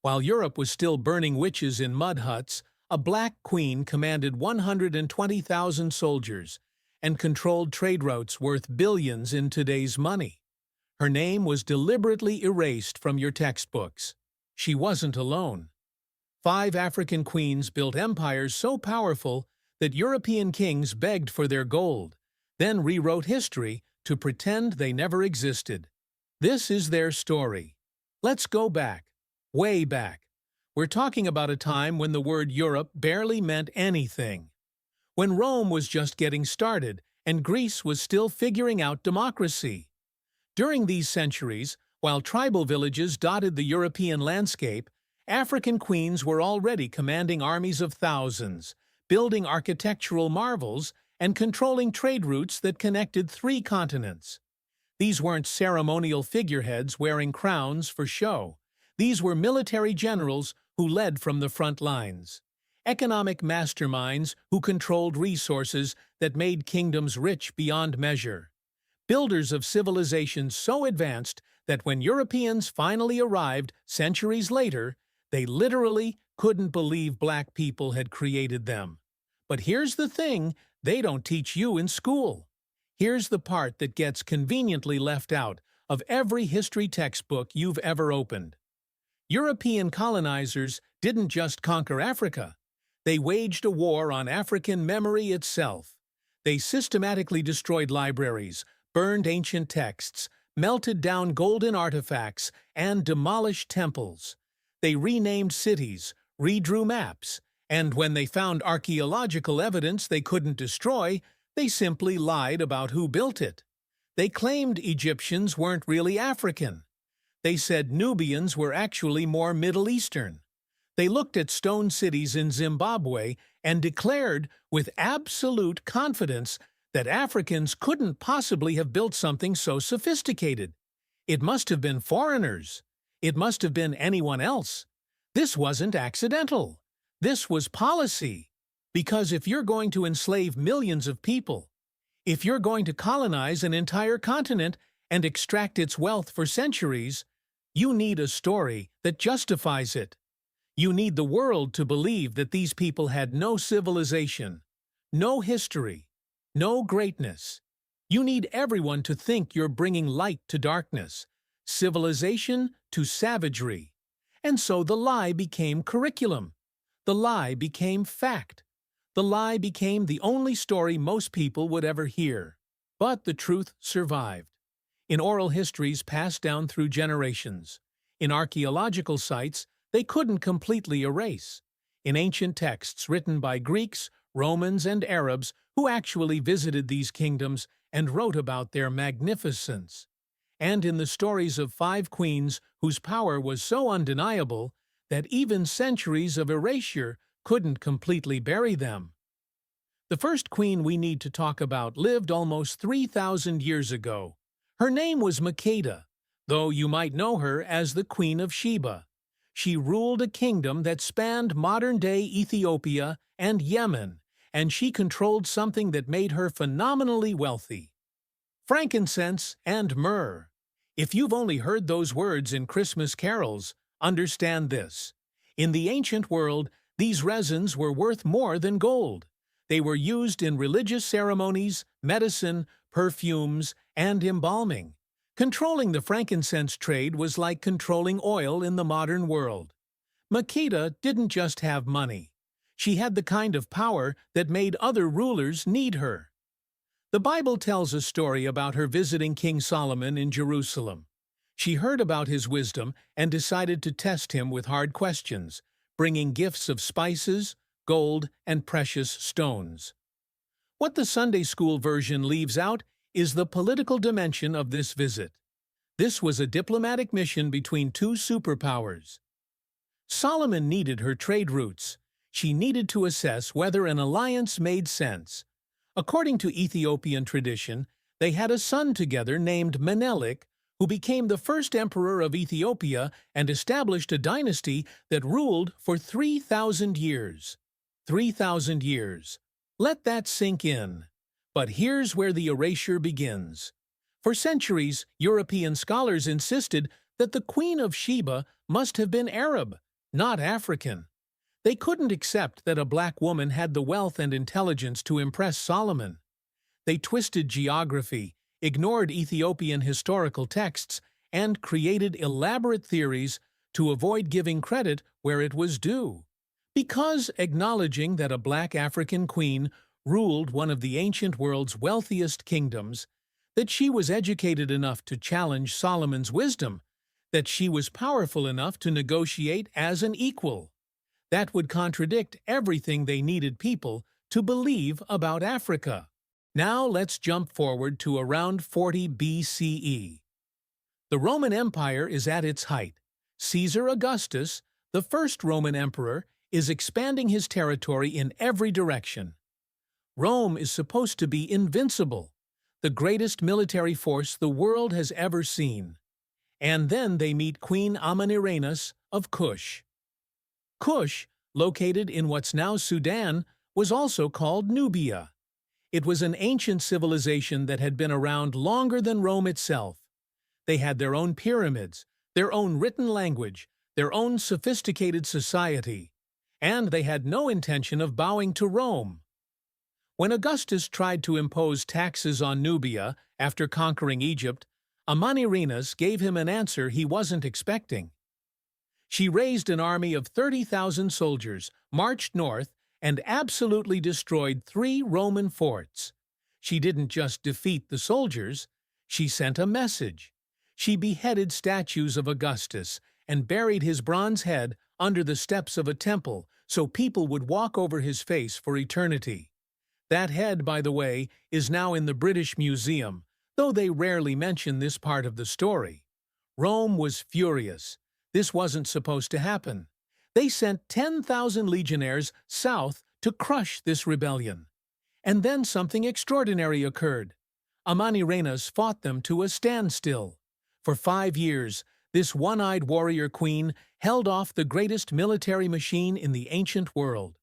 While Europe was still burning witches in mud huts, a black queen commanded 120,000 soldiers and controlled trade routes worth billions in today's money. Her name was deliberately erased from your textbooks. She wasn't alone. 5 African queens built empires so powerful that European kings begged for their gold, then rewrote history to pretend they never existed. This is their story. Let's go back, way back. We're talking about a time when the word Europe barely meant anything. When Rome was just getting started and Greece was still figuring out democracy. During these centuries, while tribal villages dotted the European landscape, African queens were already commanding armies of thousands, building architectural marvels, and controlling trade routes that connected 3 continents. These weren't ceremonial figureheads wearing crowns for show. These were military generals who led from the front lines, economic masterminds who controlled resources that made kingdoms rich beyond measure, builders of civilizations so advanced that when Europeans finally arrived centuries later, they literally couldn't believe black people had created them. But here's the thing they don't teach you in school. Here's the part that gets conveniently left out of every history textbook you've ever opened. European colonizers didn't just conquer Africa. They waged a war on African memory itself. They systematically destroyed libraries, burned ancient texts, melted down golden artifacts, and demolished temples. They renamed cities, redrew maps, and when they found archaeological evidence they couldn't destroy, they simply lied about who built it. They claimed Egyptians weren't really African. They said Nubians were actually more Middle Eastern. They looked at stone cities in Zimbabwe and declared with absolute confidence that Africans couldn't possibly have built something so sophisticated. It must have been foreigners. It must have been anyone else. This wasn't accidental. This was policy. Because if you're going to enslave millions of people, if you're going to colonize an entire continent and extract its wealth for centuries, you need a story that justifies it. You need the world to believe that these people had no civilization, no history, no greatness. You need everyone to think you're bringing light to darkness, civilization to savagery. And so the lie became curriculum. The lie became fact. The lie became the only story most people would ever hear. But the truth survived. In oral histories passed down through generations. In archaeological sites they couldn't completely erase. In ancient texts written by Greeks, Romans, and Arabs who actually visited these kingdoms and wrote about their magnificence. And in the stories of 5 queens whose power was so undeniable that even centuries of erasure couldn't completely bury them. The first queen we need to talk about lived almost 3,000 years ago. Her name was Makeda, though you might know her as the Queen of Sheba. She ruled a kingdom that spanned modern-day Ethiopia and Yemen, and she controlled something that made her phenomenally wealthy: frankincense and myrrh. If you've only heard those words in Christmas carols, understand this. In the ancient world, these resins were worth more than gold. They were used in religious ceremonies, medicine, perfumes, and embalming. Controlling the frankincense trade was like controlling oil in the modern world. Makeda didn't just have money. She had the kind of power that made other rulers need her. The Bible tells a story about her visiting King Solomon in Jerusalem. She heard about his wisdom and decided to test him with hard questions, bringing gifts of spices, gold, and precious stones. What the Sunday school version leaves out is the political dimension of this visit. This was a diplomatic mission between 2 superpowers. Solomon needed her trade routes. She needed to assess whether an alliance made sense. According to Ethiopian tradition, they had a son together named Menelik, who became the first emperor of Ethiopia and established a dynasty that ruled for 3,000 years. 3,000 years. Let that sink in. But here's where the erasure begins. For centuries, European scholars insisted that the Queen of Sheba must have been Arab, not African. They couldn't accept that a black woman had the wealth and intelligence to impress Solomon. They twisted geography, ignored Ethiopian historical texts, and created elaborate theories to avoid giving credit where it was due. Because acknowledging that a black African queen ruled one of the ancient world's wealthiest kingdoms, that she was educated enough to challenge Solomon's wisdom, that she was powerful enough to negotiate as an equal. That would contradict everything they needed people to believe about Africa. Now let's jump forward to around 40 BCE. The Roman Empire is at its height. Caesar Augustus, the first Roman emperor, is expanding his territory in every direction. Rome is supposed to be invincible, the greatest military force the world has ever seen. And then they meet Queen Amanirenas of Kush. Kush, located in what's now Sudan, was also called Nubia. It was an ancient civilization that had been around longer than Rome itself. They had their own pyramids, their own written language, their own sophisticated society, and they had no intention of bowing to Rome. When Augustus tried to impose taxes on Nubia after conquering Egypt, Amanirenas gave him an answer he wasn't expecting. She raised an army of 30,000 soldiers, marched north, and absolutely destroyed 3 Roman forts. She didn't just defeat the soldiers, she sent a message. She beheaded statues of Augustus and buried his bronze head under the steps of a temple so people would walk over his face for eternity. That head, by the way, is now in the British Museum, though they rarely mention this part of the story. Rome was furious. This wasn't supposed to happen. They sent 10,000 legionnaires south to crush this rebellion. And then something extraordinary occurred. Amanirenas fought them to a standstill. For 5 years, this one-eyed warrior queen held off the greatest military machine in the ancient world.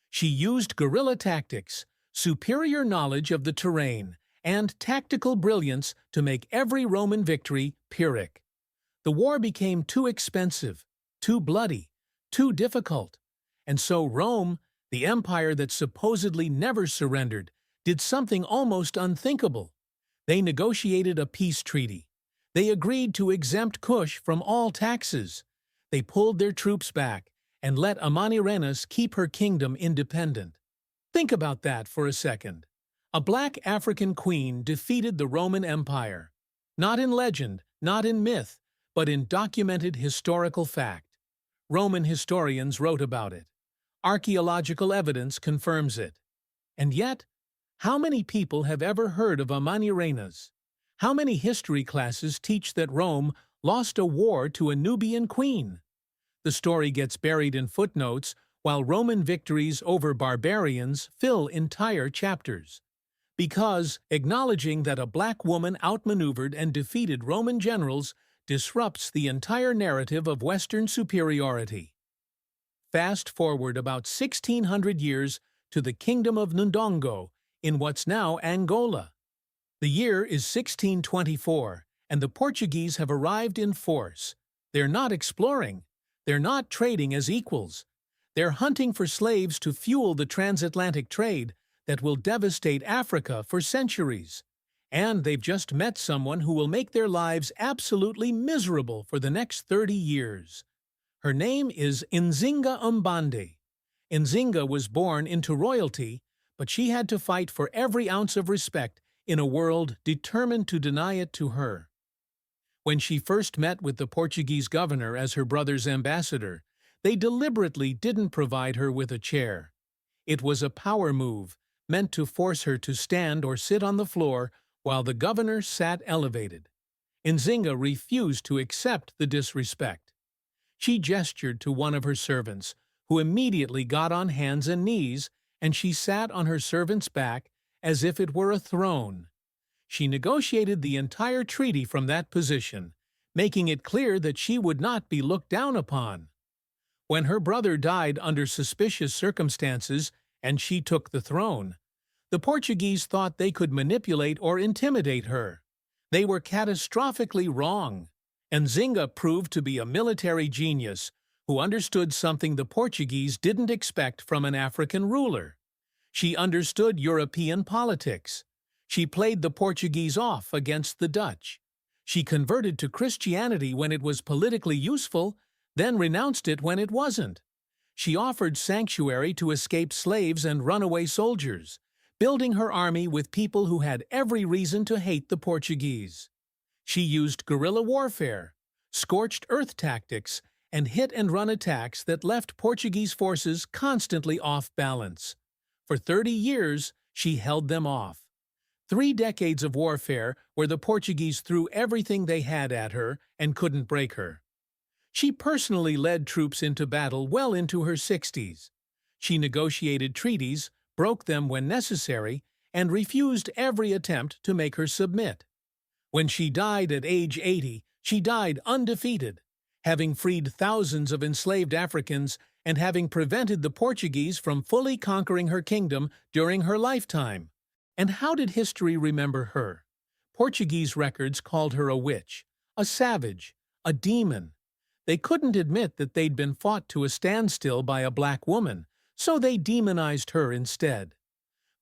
She used guerrilla tactics, superior knowledge of the terrain, and tactical brilliance to make every Roman victory Pyrrhic. The war became too expensive, too bloody, too difficult, and so Rome, the empire that supposedly never surrendered, did something almost unthinkable. They negotiated a peace treaty. They agreed to exempt Kush from all taxes. They pulled their troops back and let Amanirenas keep her kingdom independent. Think about that for a second. A black African queen defeated the Roman Empire. Not in legend, not in myth, but in documented historical fact. Roman historians wrote about it. Archaeological evidence confirms it. And yet, how many people have ever heard of Amanirenas? How many history classes teach that Rome lost a war to a Nubian queen? The story gets buried in footnotes, while Roman victories over barbarians fill entire chapters. Because acknowledging that a black woman outmaneuvered and defeated Roman generals disrupts the entire narrative of Western superiority. Fast forward about 1,600 years to the kingdom of Ndongo in what's now Angola. The year is 1624, and the Portuguese have arrived in force. They're not exploring. They're not trading as equals. They're hunting for slaves to fuel the transatlantic trade that will devastate Africa for centuries. And they've just met someone who will make their lives absolutely miserable for the next 30 years. Her name is Nzinga Mbande. Nzinga was born into royalty, but she had to fight for every ounce of respect in a world determined to deny it to her. When she first met with the Portuguese governor as her brother's ambassador, they deliberately didn't provide her with a chair. It was a power move, meant to force her to stand or sit on the floor while the governor sat elevated. Nzinga refused to accept the disrespect. She gestured to one of her servants, who immediately got on hands and knees, and she sat on her servant's back as if it were a throne. She negotiated the entire treaty from that position, making it clear that she would not be looked down upon. When her brother died under suspicious circumstances and she took the throne, the Portuguese thought they could manipulate or intimidate her. They were catastrophically wrong. Nzinga proved to be a military genius who understood something the Portuguese didn't expect from an African ruler. She understood European politics. She played the Portuguese off against the Dutch. She converted to Christianity when it was politically useful, then renounced it when it wasn't. She offered sanctuary to escaped slaves and runaway soldiers, building her army with people who had every reason to hate the Portuguese. She used guerrilla warfare, scorched earth tactics, and hit-and-run attacks that left Portuguese forces constantly off balance. For 30 years, she held them off. 3 decades of warfare where the Portuguese threw everything they had at her and couldn't break her. She personally led troops into battle well into her 60s. She negotiated treaties, broke them when necessary, and refused every attempt to make her submit. When she died at age 80, she died undefeated, having freed thousands of enslaved Africans and having prevented the Portuguese from fully conquering her kingdom during her lifetime. And how did history remember her? Portuguese records called her a witch, a savage, a demon. They couldn't admit that they'd been fought to a standstill by a black woman, so they demonized her instead.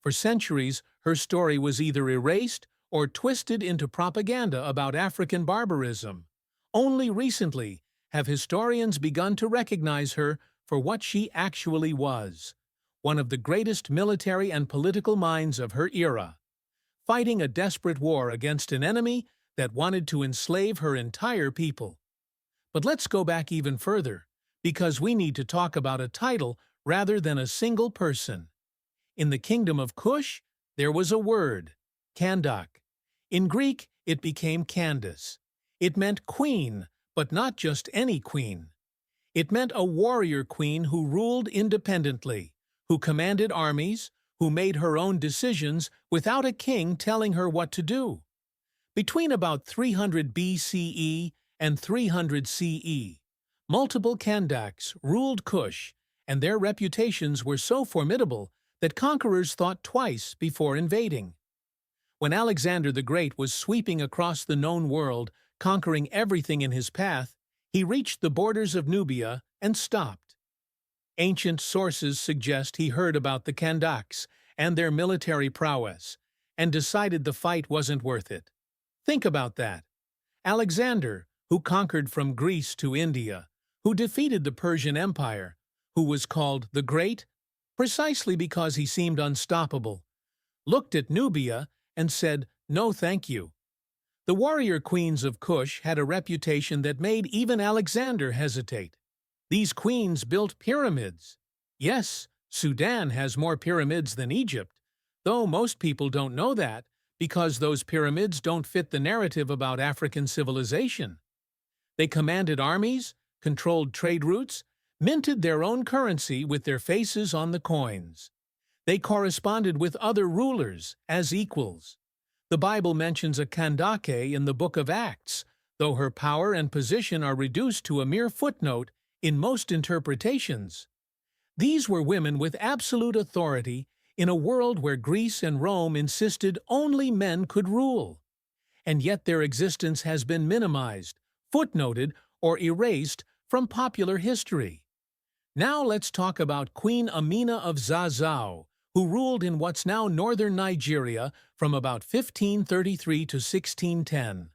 For centuries, her story was either erased or twisted into propaganda about African barbarism. Only recently have historians begun to recognize her for what she actually was, one of the greatest military and political minds of her era, fighting a desperate war against an enemy that wanted to enslave her entire people. But let's go back even further, because we need to talk about a title rather than a single person. In the kingdom of Kush, there was a word, Kandake. In Greek, it became Candace. It meant queen, but not just any queen. It meant a warrior queen who ruled independently, who commanded armies, who made her own decisions without a king telling her what to do. Between about 300 BCE and 300 CE, multiple Kandakes ruled Kush, and their reputations were so formidable that conquerors thought twice before invading. When Alexander the Great was sweeping across the known world, conquering everything in his path, he reached the borders of Nubia and stopped. Ancient sources suggest he heard about the Kandakes and their military prowess, and decided the fight wasn't worth it. Think about that. Alexander, who conquered from Greece to India, who defeated the Persian Empire, who was called the Great, precisely because he seemed unstoppable, looked at Nubia and said, "No, thank you." The warrior queens of Kush had a reputation that made even Alexander hesitate. These queens built pyramids. Yes, Sudan has more pyramids than Egypt, though most people don't know that because those pyramids don't fit the narrative about African civilization. They commanded armies, controlled trade routes, minted their own currency with their faces on the coins. They corresponded with other rulers as equals. The Bible mentions a Kandake in the book of Acts, though her power and position are reduced to a mere footnote in most interpretations. These were women with absolute authority in a world where Greece and Rome insisted only men could rule. And yet their existence has been minimized, footnoted, or erased from popular history. Now let's talk about Queen Amina of Zazzau, who ruled in what's now northern Nigeria from about 1533 to 1610.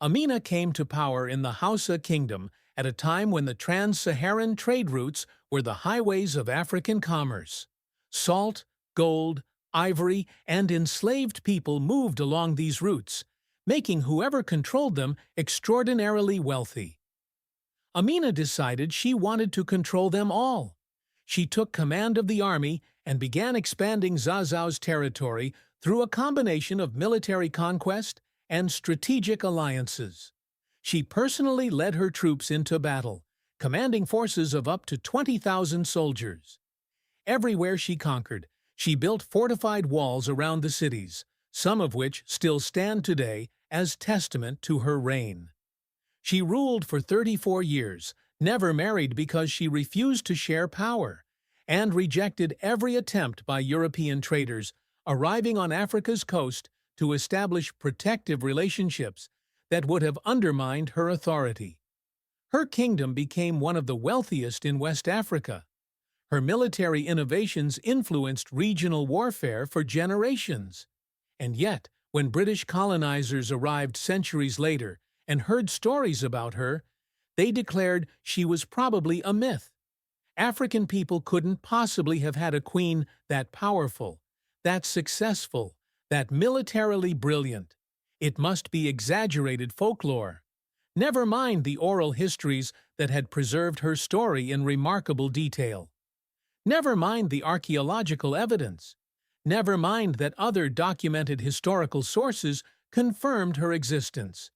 Amina came to power in the Hausa kingdom at a time when the trans-Saharan trade routes were the highways of African commerce. Salt, gold, ivory, and enslaved people moved along these routes, making whoever controlled them extraordinarily wealthy. Amina decided she wanted to control them all. She took command of the army and began expanding Zazzau's territory through a combination of military conquest and strategic alliances. She personally led her troops into battle, commanding forces of up to 20,000 soldiers. Everywhere she conquered, she built fortified walls around the cities, some of which still stand today as testament to her reign. She ruled for 34 years, never married because she refused to share power, and rejected every attempt by European traders arriving on Africa's coast to establish protective relationships that would have undermined her authority. Her kingdom became one of the wealthiest in West Africa. Her military innovations influenced regional warfare for generations. And yet, when British colonizers arrived centuries later and heard stories about her, they declared she was probably a myth. African people couldn't possibly have had a queen that powerful, that successful, that militarily brilliant. It must be exaggerated folklore. Never mind the oral histories that had preserved her story in remarkable detail. Never mind the archaeological evidence. Never mind that other documented historical sources confirmed her existence.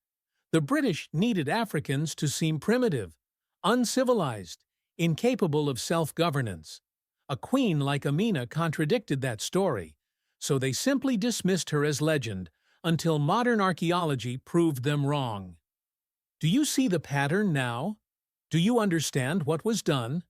The British needed Africans to seem primitive, uncivilized, incapable of self-governance. A queen like Amina contradicted that story, so they simply dismissed her as legend until modern archaeology proved them wrong. Do you see the pattern now? Do you understand what was done?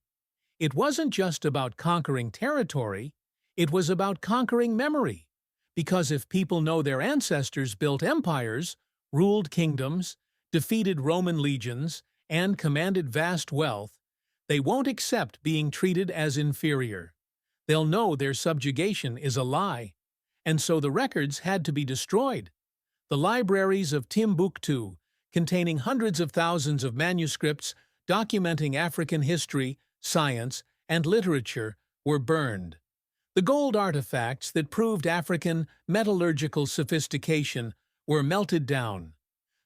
It wasn't just about conquering territory, it was about conquering memory. Because if people know their ancestors built empires, ruled kingdoms, defeated Roman legions, and commanded vast wealth, they won't accept being treated as inferior. They'll know their subjugation is a lie. And so the records had to be destroyed. The libraries of Timbuktu, containing hundreds of thousands of manuscripts documenting African history, science, and literature, were burned. The gold artifacts that proved African metallurgical sophistication were melted down.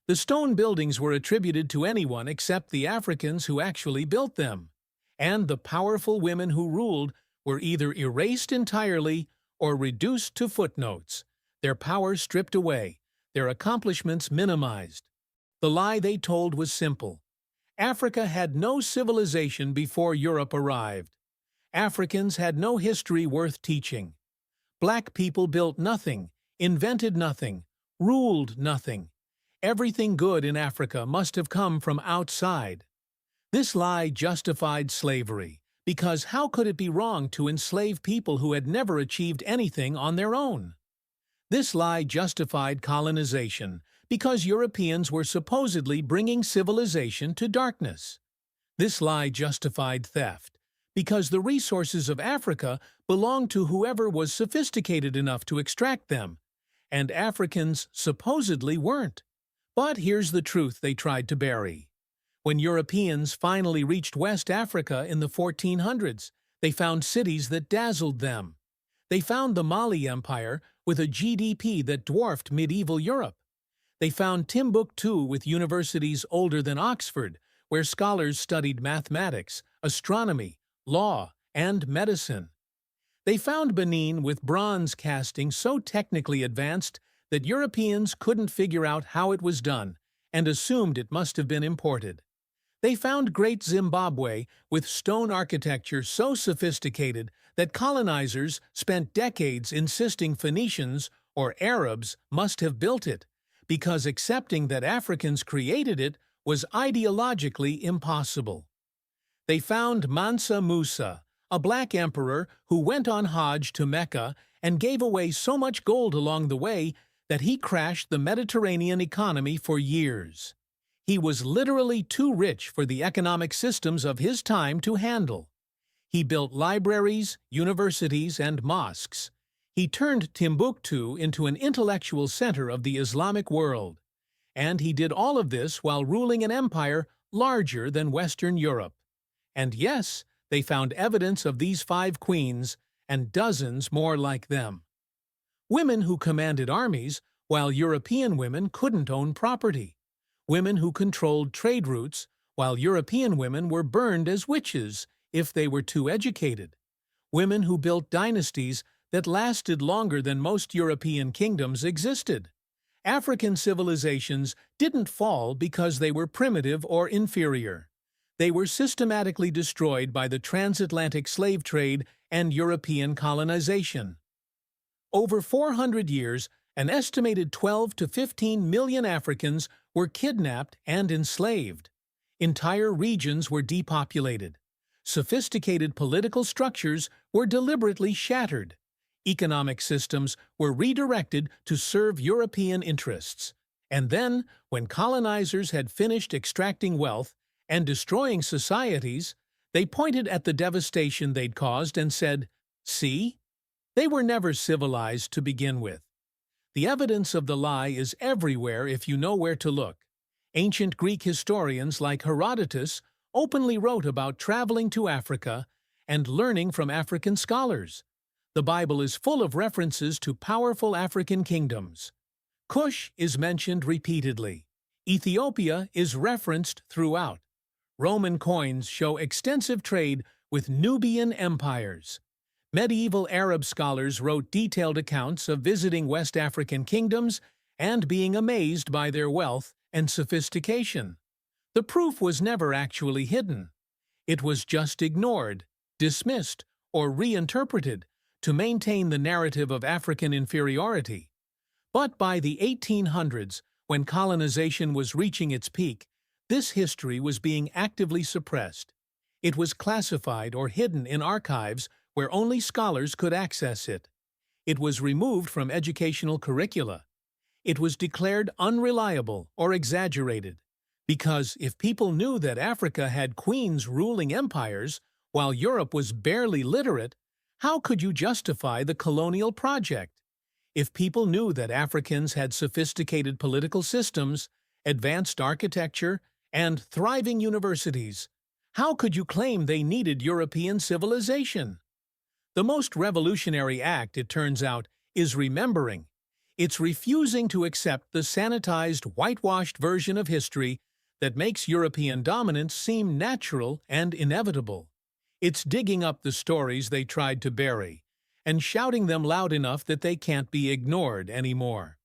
The stone buildings were attributed to anyone except the Africans who actually built them. And the powerful women who ruled were either erased entirely or reduced to footnotes, their power stripped away, their accomplishments minimized. The lie they told was simple. Africa had no civilization before Europe arrived. Africans had no history worth teaching. Black people built nothing, invented nothing, ruled nothing. Everything good in Africa must have come from outside. This lie justified slavery, because how could it be wrong to enslave people who had never achieved anything on their own? This lie justified colonization, because Europeans were supposedly bringing civilization to darkness. This lie justified theft, because the resources of Africa belonged to whoever was sophisticated enough to extract them, and Africans supposedly weren't. But here's the truth they tried to bury. When Europeans finally reached West Africa in the 1400s, they found cities that dazzled them. They found the Mali Empire with a GDP that dwarfed medieval Europe. They found Timbuktu with universities older than Oxford, where scholars studied mathematics, astronomy, law, and medicine. They found Benin with bronze casting so technically advanced that Europeans couldn't figure out how it was done and assumed it must have been imported. They found Great Zimbabwe with stone architecture so sophisticated that colonizers spent decades insisting Phoenicians or Arabs must have built it, because accepting that Africans created it was ideologically impossible. They found Mansa Musa, a black emperor who went on Hajj to Mecca and gave away so much gold along the way that he crashed the Mediterranean economy for years. He was literally too rich for the economic systems of his time to handle. He built libraries, universities, and mosques. He turned Timbuktu into an intellectual center of the Islamic world. And he did all of this while ruling an empire larger than Western Europe. And yes, they found evidence of these 5 queens and dozens more like them. Women who commanded armies, while European women couldn't own property. Women who controlled trade routes, while European women were burned as witches if they were too educated. Women who built dynasties that lasted longer than most European kingdoms existed. African civilizations didn't fall because they were primitive or inferior. They were systematically destroyed by the transatlantic slave trade and European colonization. Over 400 years, an estimated 12 to 15 million Africans were kidnapped and enslaved. Entire regions were depopulated. Sophisticated political structures were deliberately shattered. Economic systems were redirected to serve European interests. And then, when colonizers had finished extracting wealth, and destroying societies, they pointed at the devastation they'd caused and said, "See? They were never civilized to begin with." The evidence of the lie is everywhere if you know where to look. Ancient Greek historians like Herodotus openly wrote about traveling to Africa and learning from African scholars. The Bible is full of references to powerful African kingdoms. Kush is mentioned repeatedly. Ethiopia is referenced throughout. Roman coins show extensive trade with Nubian empires. Medieval Arab scholars wrote detailed accounts of visiting West African kingdoms and being amazed by their wealth and sophistication. The proof was never actually hidden. It was just ignored, dismissed, or reinterpreted to maintain the narrative of African inferiority. But by the 1800s, when colonization was reaching its peak, this history was being actively suppressed. It was classified or hidden in archives where only scholars could access it. It was removed from educational curricula. It was declared unreliable or exaggerated, because if people knew that Africa had queens ruling empires while Europe was barely literate, how could you justify the colonial project? If people knew that Africans had sophisticated political systems, advanced architecture, and thriving universities, how could you claim they needed European civilization? The most revolutionary act, it turns out, is remembering. It's refusing to accept the sanitized, whitewashed version of history that makes European dominance seem natural and inevitable. It's digging up the stories they tried to bury and shouting them loud enough that they can't be ignored anymore.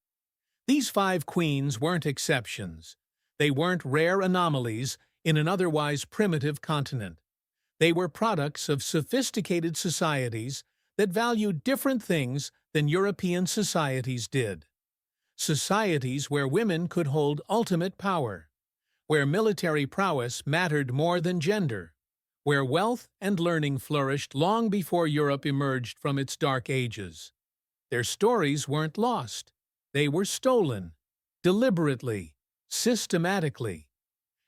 These 5 queens weren't exceptions. They weren't rare anomalies in an otherwise primitive continent. They were products of sophisticated societies that valued different things than European societies did. Societies where women could hold ultimate power, where military prowess mattered more than gender, where wealth and learning flourished long before Europe emerged from its dark ages. Their stories weren't lost. They were stolen, deliberately, systematically,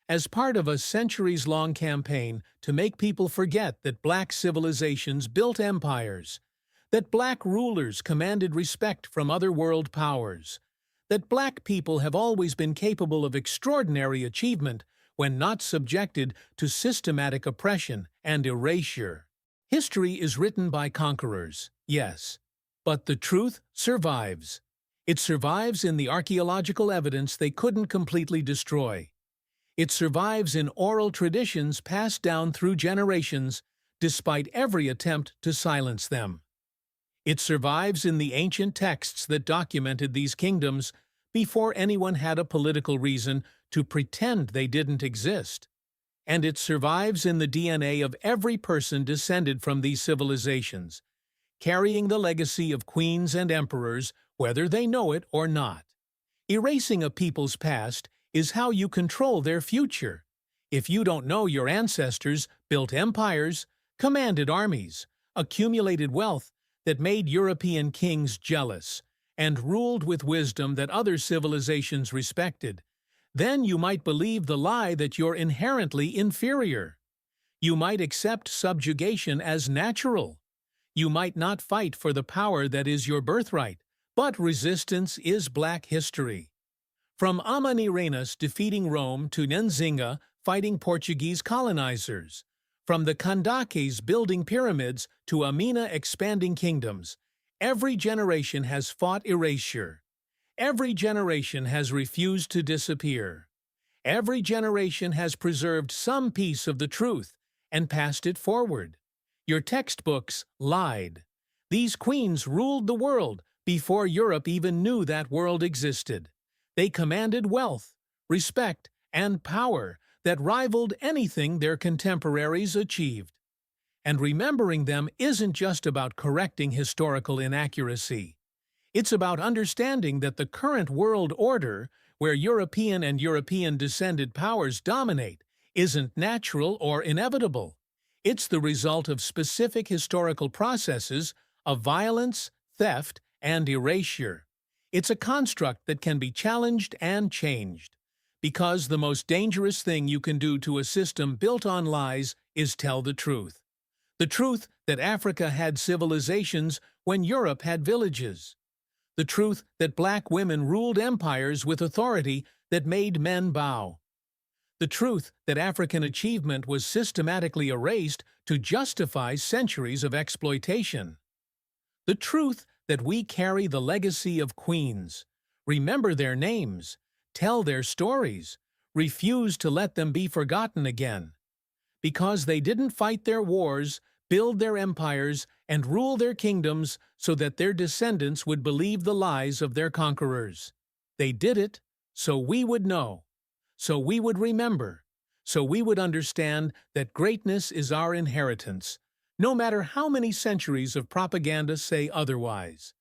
as part of a centuries-long campaign to make people forget that black civilizations built empires, that black rulers commanded respect from other world powers, that black people have always been capable of extraordinary achievement when not subjected to systematic oppression and erasure. History is written by conquerors, yes, but the truth survives. It survives in the archaeological evidence they couldn't completely destroy. It survives in oral traditions passed down through generations, despite every attempt to silence them. It survives in the ancient texts that documented these kingdoms before anyone had a political reason to pretend they didn't exist. And it survives in the DNA of every person descended from these civilizations, carrying the legacy of queens and emperors, whether they know it or not. Erasing a people's past is how you control their future. If you don't know your ancestors built empires, commanded armies, accumulated wealth that made European kings jealous, and ruled with wisdom that other civilizations respected, then you might believe the lie that you're inherently inferior. You might accept subjugation as natural. You might not fight for the power that is your birthright, but resistance is black history. From Amanirenas defeating Rome to Nzinga fighting Portuguese colonizers, from the Kandakes building pyramids to Amina expanding kingdoms, every generation has fought erasure. Every generation has refused to disappear. Every generation has preserved some piece of the truth and passed it forward. Your textbooks lied. These queens ruled the world before Europe even knew that world existed. They commanded wealth, respect, and power that rivaled anything their contemporaries achieved. And remembering them isn't just about correcting historical inaccuracy. It's about understanding that the current world order, where European and European-descended powers dominate, isn't natural or inevitable. It's the result of specific historical processes of violence, theft, and erasure. It's a construct that can be challenged and changed, Because the most dangerous thing you can do to a system built on lies is tell the truth. The truth that Africa had civilizations when Europe had villages. The truth that black women ruled empires with authority that made men bow. The truth that African achievement was systematically erased to justify centuries of exploitation. The truth that we carry the legacy of queens, remember their names, tell their stories, refuse to let them be forgotten again. Because they didn't fight their wars, build their empires, and rule their kingdoms so that their descendants would believe the lies of their conquerors. They did it so we would know, so we would remember, so we would understand that greatness is our inheritance, no matter how many centuries of propaganda say otherwise.